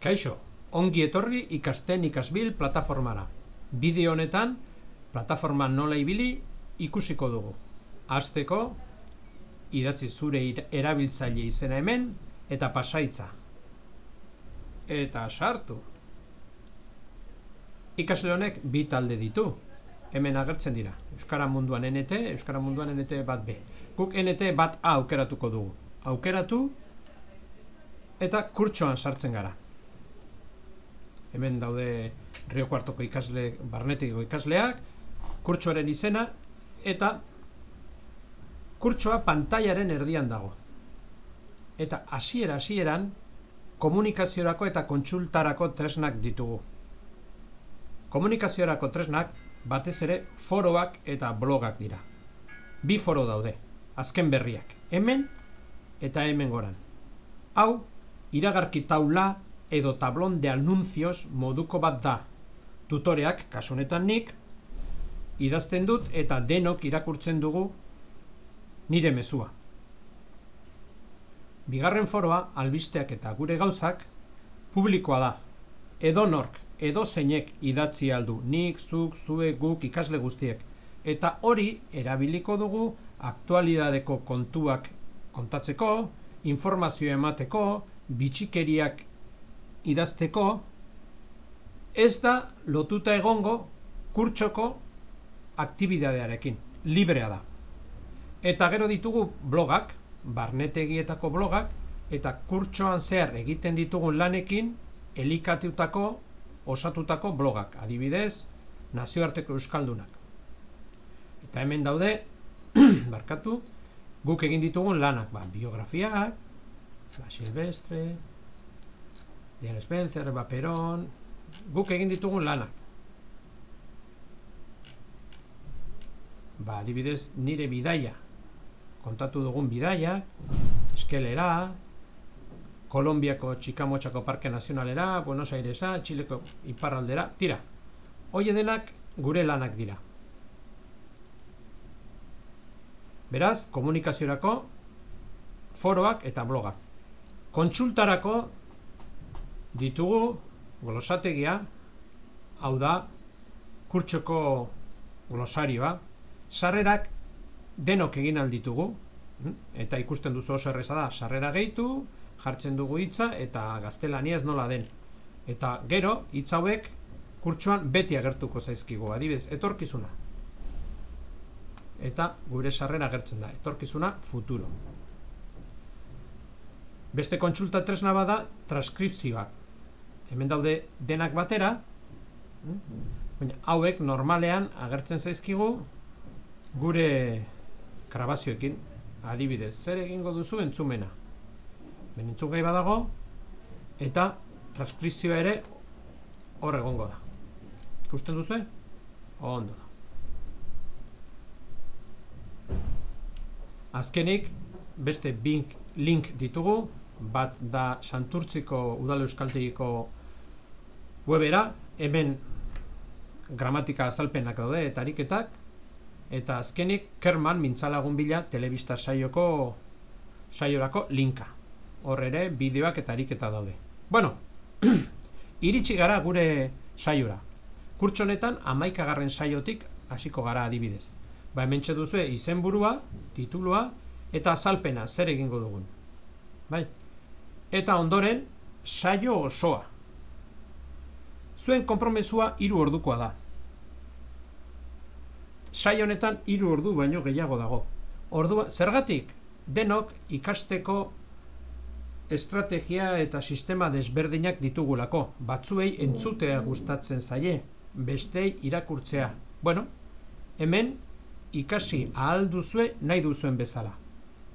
Kaixo, ongi etorri ikasten ikasbil plataformara. Bideo honetan, plataforma nola ibili ikusiko dugu. Hasteko, idatzi zure erabiltzaile izena hemen, eta pasaitza. Eta sartu. Ikasle honek bi talde ditu. Hemen agertzen dira. Euskara munduan NT, Euskara munduan NT bat B. Guk NT bat A aukeratuko dugu. Aukeratu, eta kurtsoan sartzen gara. Hemen daude Rio Kuartoko ikasle, barnetiko ikasleak, kurtsoaren izena, eta kurtsoa pantailaren erdian dago. Eta hasieran komunikaziorako eta kontsultarako tresnak ditugu. Komunikaziorako tresnak batez ere foroak eta blogak dira. Bi foro daude, azken berriak, hemen eta hemen goran. Hau, iragarki taula edo tablon de anuncios moduko bat da. Tutoreak, kasu honetan nik, idazten dut eta denok irakurtzen dugu nire mezua. Bigarren foroa, albisteak eta gure gauzak, publikoa da. Edonork, edozeinek idatzi aldu, nik, zuk, zuek, guk, ikasle guztiek. Eta hori erabiliko dugu aktualidadeko kontuak kontatzeko, informazioa emateko, bitxikeriak idazteko, ez da lotuta egongo kurtsoko aktibidadearekin, librea da. Eta gero ditugu blogak, barnetegietako blogak, eta kurtsoan zehar egiten ditugun lanekin elikatutako, osatutako blogak, adibidez, nazioarteko euskaldunak. Eta hemen daude, barkatu, guk egin ditugun lanak, biografiak, Silvestre, Diana Spencer, Perón, guk egin ditugun lanak. Adibidez, nire bidaia, kontatu dugun bidaia, Eskelera, Kolonbiako Txikamotxako Parke Nazionalera, Buenos Airesa, Txileko iparraldera, tira. Hoi denak gure lanak dira. Beraz, komunikaziorako foroak eta blogak. Kontsultarako ditugu glosategia, hau da, kurtsoko glosarioa, sarrerak denok egin alditugu, eta ikusten duzu oso erreza da, sarrera gehitu, jartzen dugu hitza, eta gaztelaniaz nola den. Eta gero, hitz hauek kurtsoan beti agertuko zaizkigu, adibidez, etorkizuna. Eta gure sarrera agertzen da, etorkizuna, futuro. Beste kontsulta tresna bada, transkripzioak. Hemen daude denak batera, hauek normalean agertzen zaizkigu gure grabazioekin. Adibidez, zer egingo duzu entzumena. Entzungai badago, eta transkripzioa ere hor egongo da. Ikusten duzu? Ondo da. Azkenik, beste link ditugu, bat da Santurtziko Udal Euskaltegiko webera, hemen gramatika azalpenak daude eta ariketak, eta azkenik Kerman mintzalagun bila telebista saiorako linka. Hor ere bideoak eta ariketa daude. Bueno, iritsi gara gure saiora. Kurtso honetan 11. saiotik hasiko gara adibidez. Hementxe duzu izenburua, titulua eta azalpena zer egingo dugun. Eta ondoren saio osoa. Zuen konpromesua 3 ordukoa da. Saio honetan 3 ordu baino gehiago dago. Zergatik, denok ikasteko estrategia eta sistema desberdinak ditugulako. Batzuei entzutea gustatzen zaie, bestei irakurtzea. Bueno, hemen ikasi ahal duzue nahi duzuen bezala.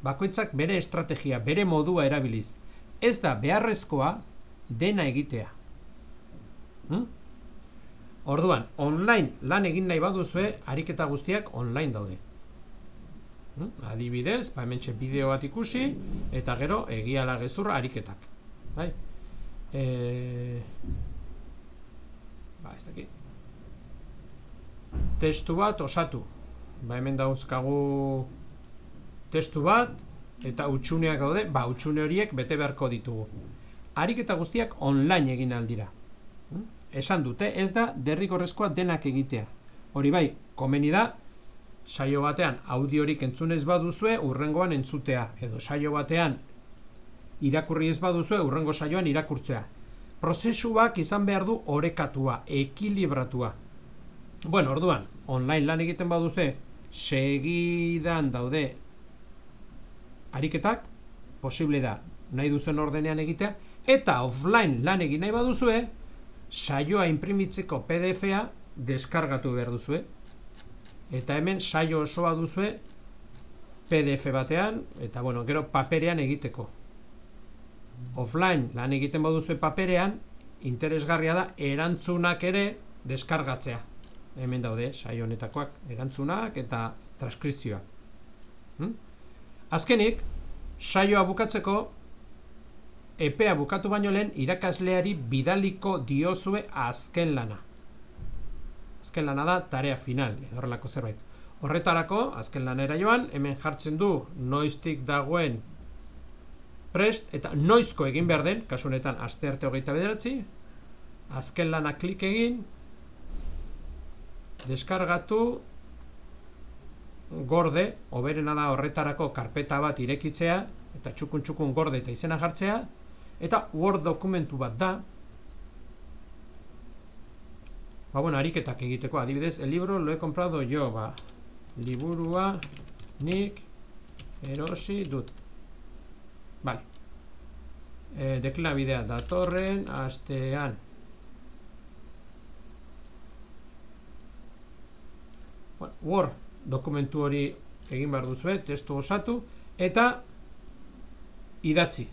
Bakoitzak bere estrategia, bere modua erabiliz. Ez da beharrezkoa dena egitea. Orduan, online lan egin nahi baduzue, ariketa guztiak online daude. Adibidez, hementxe bideo bat ikusi, eta gero egiala gezurra ariketak. Ez dakit. Testu bat osatu. Hemen dauzkagu testu bat, eta utxuneak daude, utxune horiek bete beharko ditugu. ariketa guztiak online egin aldira. Esan dute, ez da derrigorrezkoa denak egitea. Hori bai, komeni da, saio batean audiorik entzunez baduzue, urrengoan entzutea. Edo saio batean irakurri ez baduzue, urrengo saioan irakurtzea. Prozesuak izan behar du orekatua, ekilibratua. Bueno, orduan, online lan egiten baduzue, segidan daude ariketak, posible da nahi duzen ordenean egitea, eta offline lan egin nahi baduzue, saioa inprimitzeko PDF-a deskargatu behar duzue. Eta hemen saio osoa duzue PDF batean, eta bueno, gero paperean egiteko. Offline lan egiten baduzue paperean, interesgarria da erantzunak ere deskargatzea. Hemen daude saio honetakoak, erantzunak eta transkripzioak. Azkenik, saioa bukatzeko, epea bukatu baino lehen irakasleari bidaliko diozue azken lana. Azken lana da tarea final, horrelako zerbait. Horretarako, azken lanera joan, hemen jartzen du noiztik dagoen prest, eta noizko egin behar den, kasu honetan astearte 29, azken lana klik egin, deskargatu, gorde, hoberena da horretarako karpeta bat irekitzea, eta txukun gorde eta izena jartzea, eta Word dokumentu bat da. Bueno, ariketak egiteko, adibidez, el libro lo he comprado yo, liburua nik erosi dut. Vale. Deklinabidea datorren astean. Word dokumentu hori egin behar duzue, testu osatu, eta idatzi.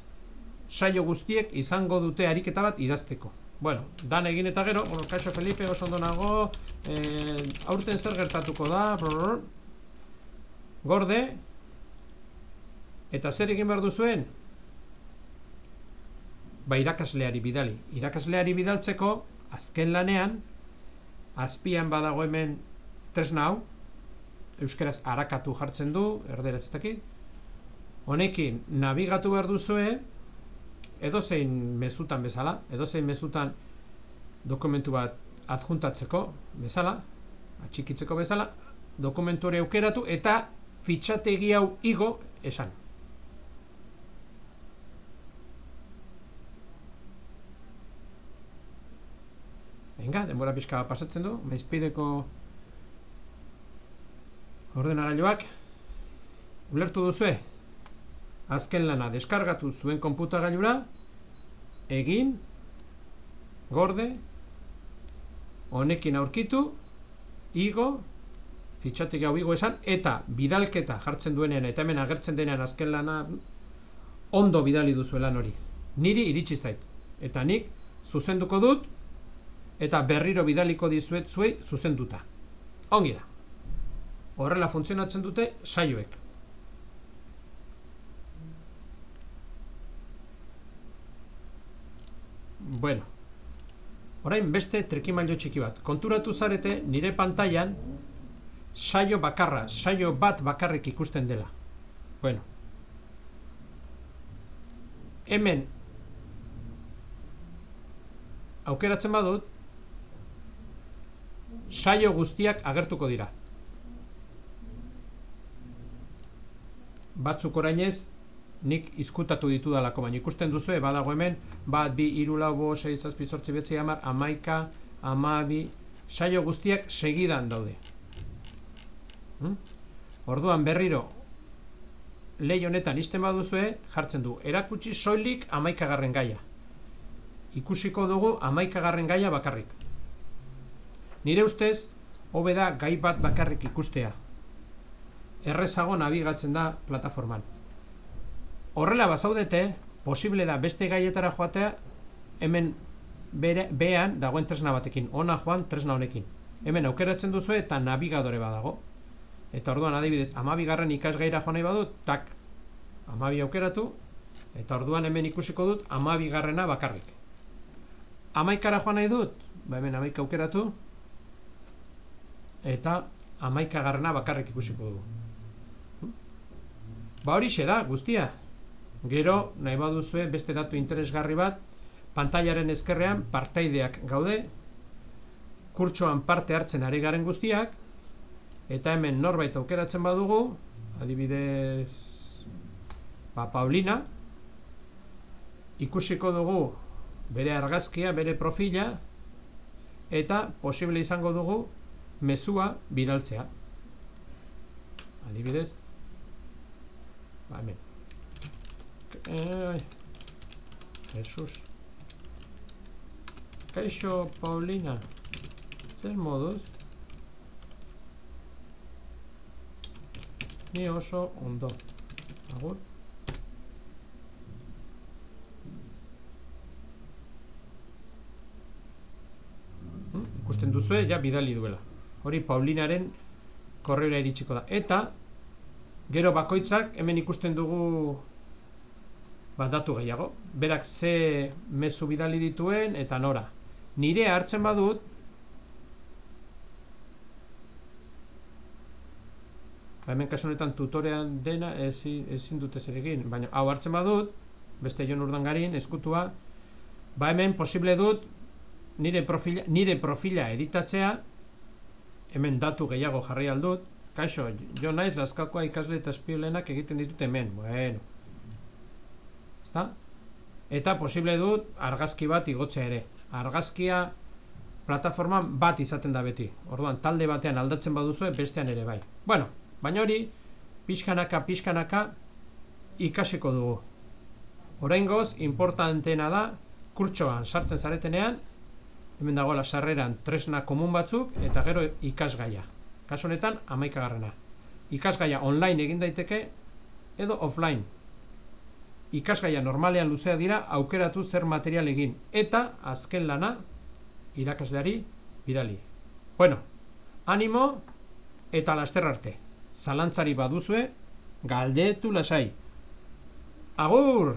Saio guztiek izango dute ariketa bat idazteko. Bueno, dan egin eta gero, kaixo Felipe, oso ondo nago, aurten zer gertatuko da, gorde, eta zer egin behar duzuen? Irakasleari bidali. Irakasleari bidaltzeko, azken lanean, azpian badago hemen tresna hau, euskeraz arakatu jartzen du, erderaz ez dakit. Honekin, nabigatu behar duzue, edozein mezutan bezala, edozein mezutan dokumentu bat adjuntatzeko bezala, atxikitzeko bezala, dokumentu hori aukeratu eta fitxategi hau igo esan. Venga, denbora pixka pasatzen du, maizpideko ordenagailuak. Ulertu duzue? Azken lana deskargatu zuen konputagailura, egin, gorde, honekin aurkitu, igo, fitxategi hau igo esan, eta bidalketa jartzen duenean, eta hemen agertzen denean azken lana, ondo bidali duzu lan hori. Niri iritsi zait. Eta nik zuzenduko dut, eta berriro bidaliko dizuet zuei zuzenduta. Ongi da. Horrela funtzionatzen dute saioek. Bueno, orain beste trikimailu txiki bat. Konturatu zarete nire pantailan saio bakarra, saio bat bakarrik ikusten dela. Bueno, hemen aukeratzen badut, saio guztiak agertuko dira. Batzuk orainez nik izkutatu ditudalako, baina ikusten duzue, badago hemen, 1, 2, 3, 4, 5, 6, 7, 8, 9, 10, 11, 12, saio guztiak segidan daude. Orduan berriro, lehi honetan izten baduzue, jartzen du, erakutsi soilik 11. gaia. Ikusiko dugu 11. gaia bakarrik. Nire ustez, hobe da gai bat bakarrik ikustea. Errezago nabigatzen da plataforman. Horrela bazaudete, posible da beste gaietara joatea, hemen bean dagoen tresna batekin, ona joan tresna honekin. Hemen aukeratzen duzu eta nabigadore badago. Eta orduan adibidez, 12. ikasgaira joan nahi badut, tak, 12 aukeratu, eta orduan hemen ikusiko dut 12. bakarrik. 11. joan nahi dut, hemen 11 aukeratu, eta 11. bakarrik ikusiko dugu. Horixe da, guztia. Gero, nahi baduzue beste datu interesgarri bat, Pantailaren ezkerrean partaideak gaude, kurtsoan parte hartzen ari garen guztiak, eta hemen norbait aukeratzen badugu, adibidez, Paulina, ikusiko dugu bere argazkia, bere profila, eta posible izango dugu mezua bidaltzea. Adibidez, hemen. Jesus. Kaixo, Paulina. Zer moduz? Ni oso ondo. Agur. Ikusten duzue, ja bidali duela. Hori Paulinaren korreora iritsiko da. Eta, gero bakoitzak, hemen ikusten dugu datu gehiago. Berak ze mezu bidali dituen eta nora. Nire hartzen badut, hemen kasu honetan tutorean dena ezin dute zer egin, baina hau hartzen badut, beste Jon Urdangarin eskutua, hemen posible dut nire profila editatzea, hemen datu gehiago jarri aldut, kaixo, jo naiz Lazkaokoa ikasle eta espiolenak egiten ditut hemen, bueno. Ezta? Eta posible dut argazki bat igotzea ere. Argazkia plataforman bat izaten da beti. Orduan, talde batean aldatzen baduzue, bestean ere bai. Bueno, baina hori, pixkanaka ikasiko dugu. Oraingoz, importanteena da, kurtsoan sartzen zaretenean, hemen dagoela sarreran tresna komun batzuk, eta gero ikasgaia. Kasu honetan, 11. Ikasgaia online egin daiteke, edo offline. Ikasgaia normalean luzea dira, aukeratu zer material egin. Eta, azken lana, irakasleari bidali. Bueno, animo eta laster arte. Zalantzari baduzue, galdetu lasai. Agur!